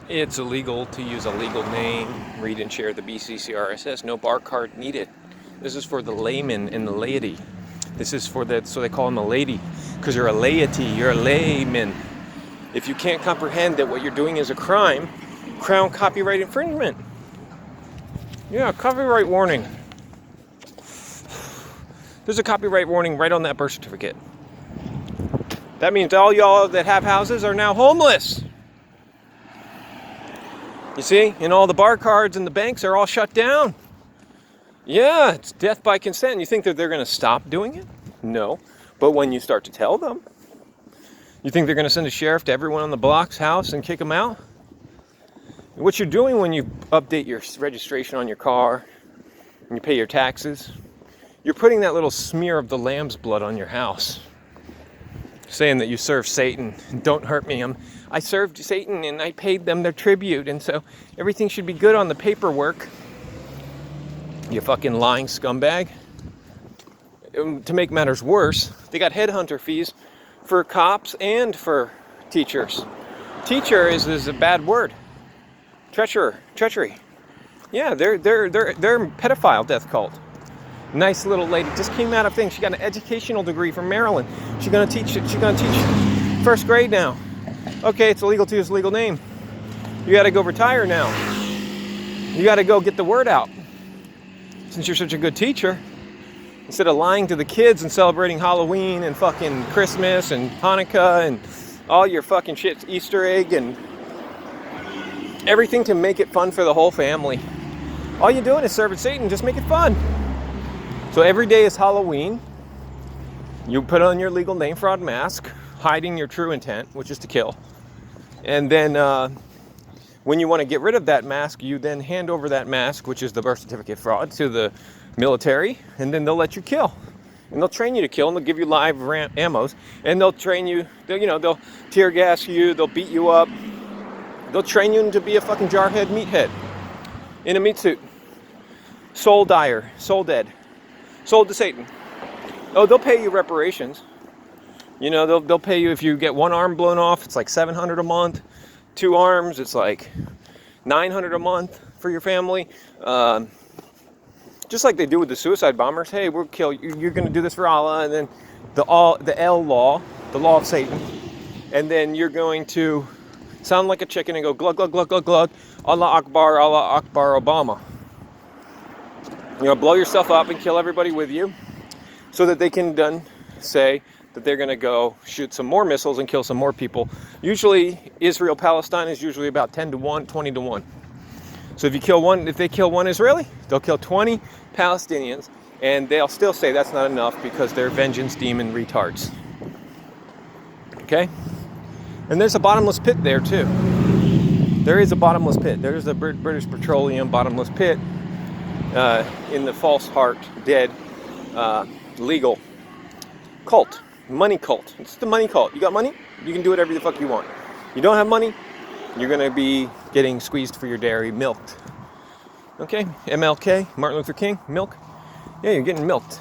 It's illegal to use a legal name, read and share the BCCRSS. No bar card needed. This is for the layman and the laity. This is for the, so they call them a laity, because you're a laity, you're a layman. If you can't comprehend that what you're doing is a crime, Crown copyright infringement. Yeah, copyright warning. There's a copyright warning right on that birth certificate. That means all y'all that have houses are now homeless. You see, and all the bar cards and the banks are all shut down. Yeah, it's death by consent. You think that they're going to stop doing it? No. But when you start to tell them, you think they're going to send a sheriff to everyone on the block's house and kick them out? What you're doing when you update your registration on your car and you pay your taxes, you're putting that little smear of the lamb's blood on your house, saying that you serve Satan. Don't hurt me. I served Satan and I paid them their tribute, and so everything should be good on the paperwork. You fucking lying scumbag. To make matters worse, they got headhunter fees for cops and for teachers. Teacher is a bad word. Treachery. Yeah, they're pedophile death cult. Nice little lady, just came out of things. She got an educational degree from Maryland. She's gonna teach first grade now. Okay, it's illegal to use a legal name. You gotta go retire now. You gotta go get the word out. Since you're such a good teacher, instead of lying to the kids and celebrating Halloween and fucking Christmas and Hanukkah and all your fucking shit, Easter egg and everything to make it fun for the whole family. All you're doing is serving Satan, just make it fun. So every day is Halloween. You put on your legal name fraud mask, hiding your true intent, which is to kill. And then when you want to get rid of that mask, you then hand over that mask, which is the birth certificate fraud, to the military, and then they'll let you kill. And they'll train you to kill, and they'll give you live ammos, and they'll train you, they'll tear gas you, they'll beat you up. They'll train you to be a fucking jarhead meathead in a meat suit. Soul dyer, soul dead. Sold to Satan. Oh, they'll pay you reparations. You know, they'll pay you if you get one arm blown off, it's like $700 a month. 2 arms, it's like $900 a month for your family. Just like they do with the suicide bombers. Hey, we'll kill you. You're going to do this for Allah, and then the L law, the law of Satan, and then you're going to sound like a chicken and go glug glug glug glug glug. Allah Akbar, Obama. You know, blow yourself up and kill everybody with you so that they can then say that they're going to go shoot some more missiles and kill some more people. Usually, Israel-Palestine is usually about 10 to 1, 20 to 1. So if they kill one Israeli, they'll kill 20 Palestinians, and they'll still say that's not enough because they're vengeance demon retards. Okay? And there's a bottomless pit there, too. There is a bottomless pit. There's a British Petroleum bottomless pit. In the false heart, dead, legal cult, money cult. It's the money cult. You got money? You can do whatever the fuck you want. You don't have money? You're going to be getting squeezed for your dairy, milked. Okay? MLK, Martin Luther King, milk? Yeah, you're getting milked.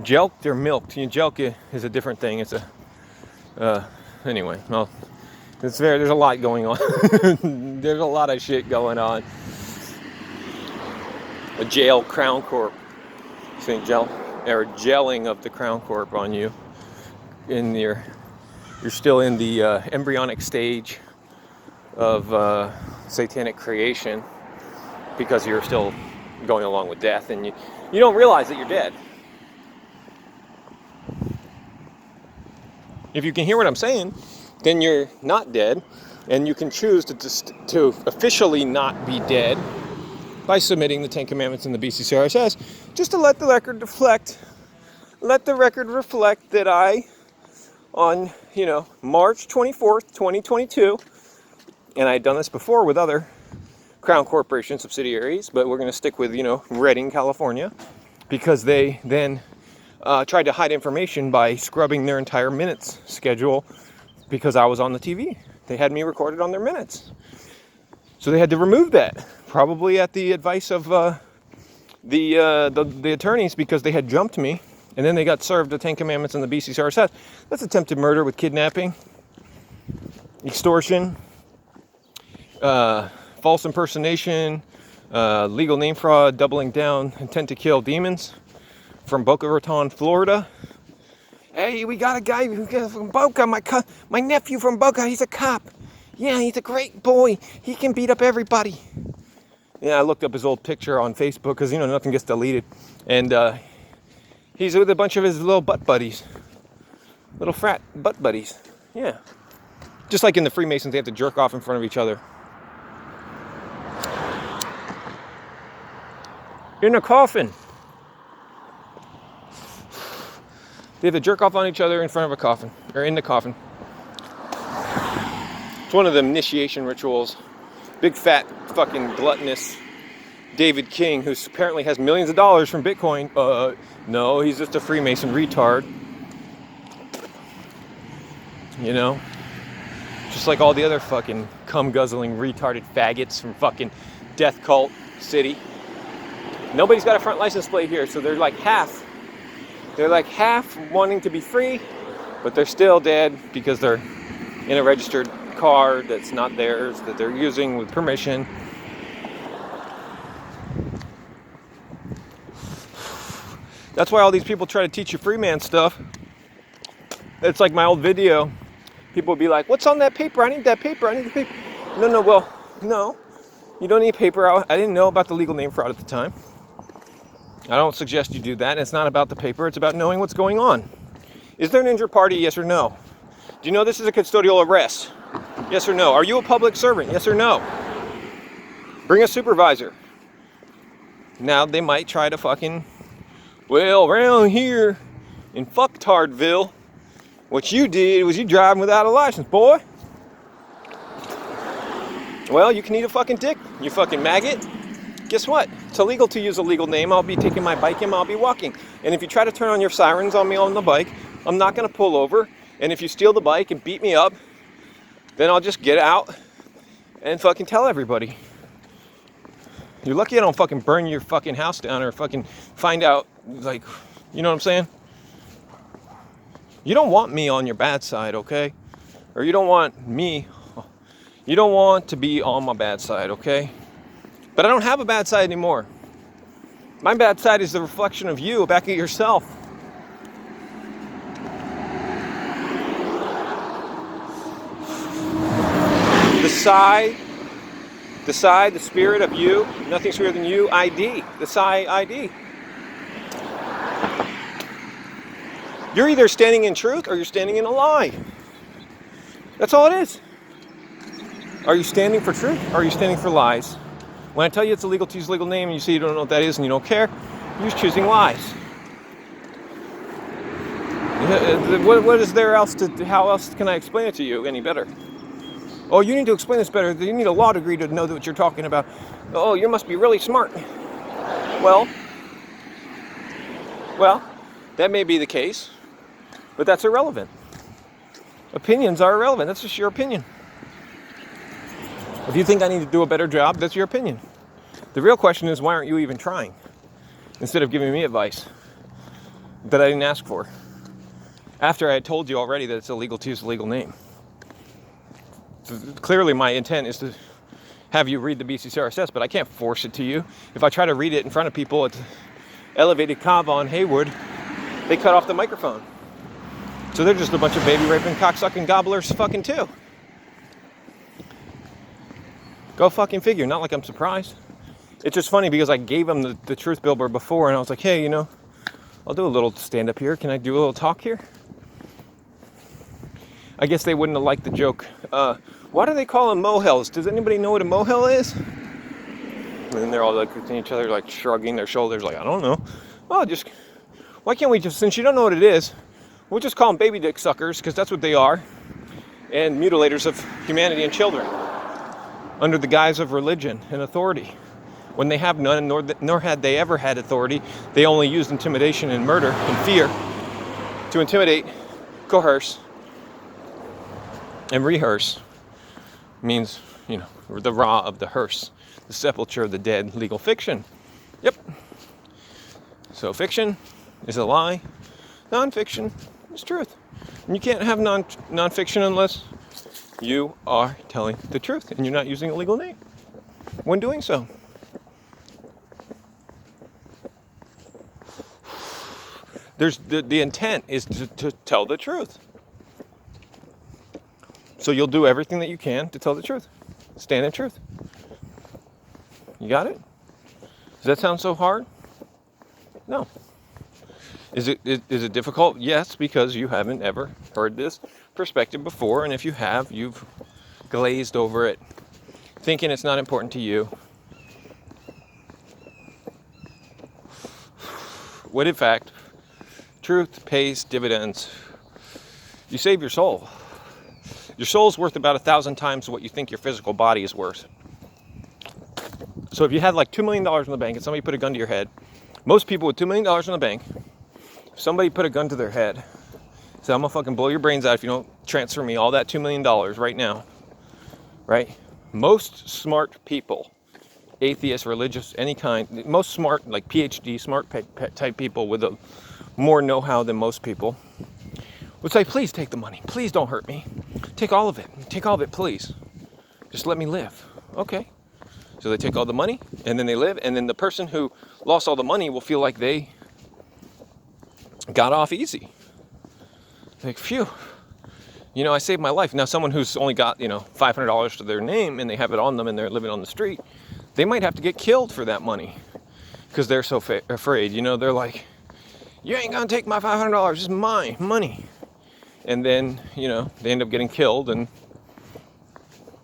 Jelked or milked? Jelk is a different thing. It's anyway, well, there's a lot going on. There's a lot of shit going on. A jail Crown Corp. Saying gelling of the Crown Corp on you. You're still in the embryonic stage of satanic creation because you're still going along with death, and you don't realize that you're dead. If you can hear what I'm saying, then you're not dead, and you can choose to officially not be dead by submitting the 10 Commandments in the BCCRSS, just to let the record reflect that I, on, March 24th, 2022, and I'd done this before with other Crown Corporation subsidiaries, but we're going to stick with, Redding, California, because they then tried to hide information by scrubbing their entire minutes schedule because I was on the TV. They had me recorded on their minutes. So they had to remove that, probably at the advice of the attorneys, because they had jumped me, and then they got served the 10 Commandments and the BCCRSS. That's attempted murder with kidnapping, extortion, false impersonation, legal name fraud, doubling down, intent to kill demons from Boca Raton, Florida. Hey, we got a guy from Boca, my nephew from Boca, he's a cop. Yeah, he's a great boy. He can beat up everybody. Yeah, I looked up his old picture on Facebook because, nothing gets deleted. And he's with a bunch of his little butt buddies. Little frat butt buddies. Yeah. Just like in the Freemasons, they have to jerk off in front of each other. In a coffin. They have to jerk off on each other in front of a coffin. Or in the coffin. It's one of the initiation rituals. Big fat fucking gluttonous David King, who apparently has millions of dollars from Bitcoin. No, he's just a Freemason retard. Just like all the other fucking cum-guzzling retarded faggots from fucking Death Cult City. Nobody's got a front license plate here, so they're like half. They're like half wanting to be free, but they're still dead because they're in a registered car that's not theirs, that they're using with permission. That's why all these people try to teach you free man stuff. It's like my old video. People would be like, what's on that paper? I need that paper. I need the paper. No. You don't need paper. I didn't know about the legal name fraud at the time. I don't suggest you do that. It's not about the paper. It's about knowing what's going on. Is there an injured party? Yes or no? Do you know this is a custodial arrest? Yes or no? Are you a public servant? Yes or no? Bring a supervisor. Now they might try to fucking, around here in Fucktardville, what you did was you driving without a license, boy. Well, you can eat a fucking dick, you fucking maggot. Guess what? It's illegal to use a legal name. I'll be taking my bike and I'll be walking. And if you try to turn on your sirens on me on the bike, I'm not going to pull over. And if you steal the bike and beat me up, then I'll just get out and fucking tell everybody. You're lucky I don't fucking burn your fucking house down or fucking find out, like, you know what I'm saying? You don't want me on your bad side, okay? Or you don't want to be on my bad side, okay? But I don't have a bad side anymore. My bad side is the reflection of you back at yourself. The spirit of you, nothing sweeter than you, ID. The Psi ID. You're either standing in truth or you're standing in a lie. That's all it is. Are you standing for truth or are you standing for lies? When I tell you it's illegal to use a legal name and you say you don't know what that is and you don't care, you're just choosing lies. What is there else how else can I explain it to you any better? Oh, you need to explain this better. You need a law degree to know what you're talking about. Oh, you must be really smart. Well, that may be the case, but that's irrelevant. Opinions are irrelevant. That's just your opinion. If you think I need to do a better job, that's your opinion. The real question is, why aren't you even trying? Instead of giving me advice that I didn't ask for. After I had told you already that it's illegal to use a legal name. So clearly my intent is to have you read the BCCRSS, but I can't force it to you. If I try to read it in front of people at Elevated Cava on Haywood, they cut off the microphone. So they're just a bunch of baby raping, cocksucking gobblers fucking too. Go fucking figure. Not like I'm surprised. It's just funny because I gave them the truth billboard before and I was like, hey, I'll do a little stand up here. Can I do a little talk here? I guess they wouldn't have liked the joke. Why do they call them mohels? Does anybody know what a mohel is? And then they're all like at each other, like shrugging their shoulders, like, I don't know. Well, why can't we just, since you don't know what it is, we'll just call them baby dick suckers, because that's what they are, and mutilators of humanity and children, under the guise of religion and authority. When they have none, nor had they ever had authority, they only used intimidation and murder and fear to intimidate, coerce, and rehearse. Means, the raw of the hearse, the sepulture of the dead, legal fiction. Yep. So fiction is a lie. Non-fiction is truth. And you can't have non-fiction unless you are telling the truth and you're not using a legal name when doing so. There's the intent is to tell the truth. So you'll do everything that you can to tell the truth. Stand in truth. You got it? Does that sound so hard? No. Is it difficult? Yes, because you haven't ever heard this perspective before, and if you have, you've glazed over it, thinking it's not important to you. When in fact, truth pays dividends. You save your soul. Your soul's worth about 1,000 times what you think your physical body is worth. So if you had like $2 million in the bank and somebody put a gun to your head, most people with $2 million in the bank, if somebody put a gun to their head, say, I'm gonna fucking blow your brains out if you don't transfer me all that $2 million right now, right? Most smart people, atheists, religious, any kind, most smart, like PhD, smart type people with a more know-how than most people, would say, please take the money. Please don't hurt me. Take all of it. Take all of it, please. Just let me live. Okay. So they take all the money, and then they live, and then the person who lost all the money will feel like they got off easy. Like, phew. You know, I saved my life. Now, someone who's only got, $500 to their name, and they have it on them, and they're living on the street, they might have to get killed for that money because they're so afraid. They're like, you ain't gonna take my $500. It's my money. And then, they end up getting killed, and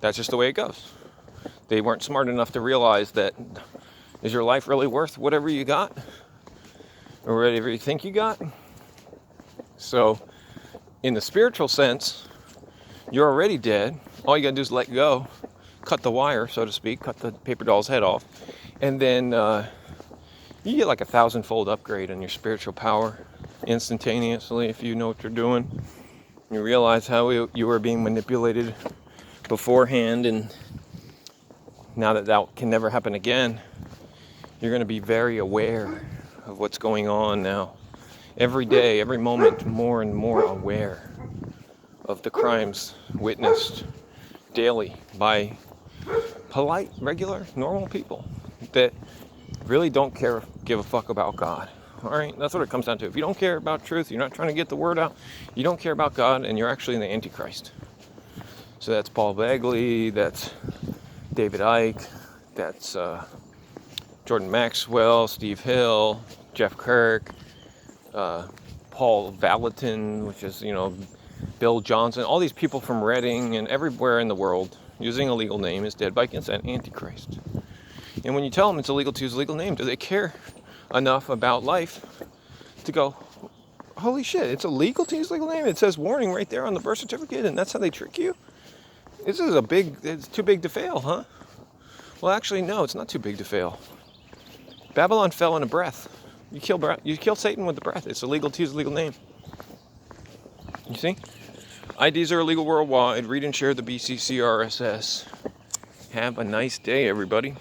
that's just the way it goes. They weren't smart enough to realize that, is your life really worth whatever you got? Or whatever you think you got? So, in the spiritual sense, you're already dead. All you gotta do is let go, cut the wire, so to speak, cut the paper doll's head off, and then you get like 1,000-fold upgrade on your spiritual power instantaneously if you know what you're doing. You realize how you were being manipulated beforehand, and now that can never happen again, you're going to be very aware of what's going on now. Every day, every moment, more and more aware of the crimes witnessed daily by polite, regular, normal people that really don't give a fuck about God. All right, that's what it comes down to. If you don't care about truth, you're not trying to get the word out, you don't care about God, and you're actually in the Antichrist. So that's Paul Bagley, that's David Icke, that's Jordan Maxwell, Steve Hill, Jeff Kirk, Paul Valentin, which is, Bill Johnson, all these people from Reading and everywhere in the world using a legal name is dead by consent Antichrist. And when you tell them it's illegal to use a legal name, do they care enough about life to go, holy shit, it's illegal to use a legal name? It says warning right there on the birth certificate, and that's how they trick you? It's too big to fail, huh? Well, actually, no, it's not too big to fail. Babylon fell in a breath. You kill Satan with the breath. It's illegal to use a legal name. You see? IDs are illegal worldwide. Read and share the BCCRSS. Have a nice day, everybody.